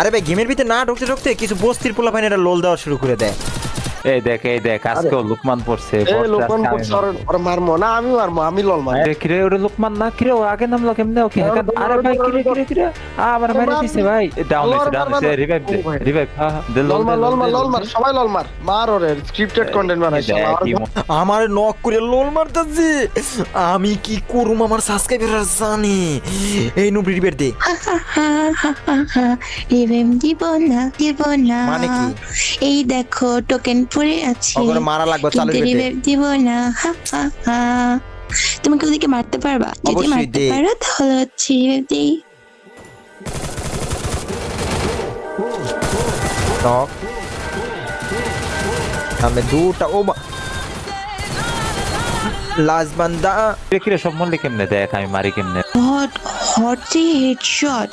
আরে ভাই গেমের ভিতরে না ঢুকতে ঢুকতে কিছু বস্তির পোলাপাইন এটা লোল দেওয়া শুরু করে দেয়। এই দেখ আজকেও লুকমান পড়ছে। লোকমান ওর মারমো না, আমি মারমো, আমি লল মার। কিরে ওরে লুকমান না কিরে, ও আগে নামলো কেমনে? ওকে আরে ভাই কিরে আমার মেরে দিছে ভাই। ডাউন হইছে রিভাইভ দে লল মার সবাই লল মার, মার ওরে স্ক্রিপ্টেড কন্টেন্ট বানাই শালা। আমার নক করে লোল মারতাছি, আমি কি করুম আমার সাবস্ক্রাইবাররা জানে। এই নুবরি রিবেট দে রিভেম দিব না মানে কি? এই দেখো টোকেন পড়ে আছে, ওকে মারা লাগবে, চালু কিন্তু করে দে। রিভেম দিব না। তুমি কি ওদিকে মারতে পারবা? যদি অবশ্যই মারতে দে। পারো তাহলে হচ্ছে রিভেম দেই। নক আমি দুটা ও লাস্ট বান্দা। কিরে সব মরলি কেমনে? দেখ আমি মারি কেমনে। Hot headshot.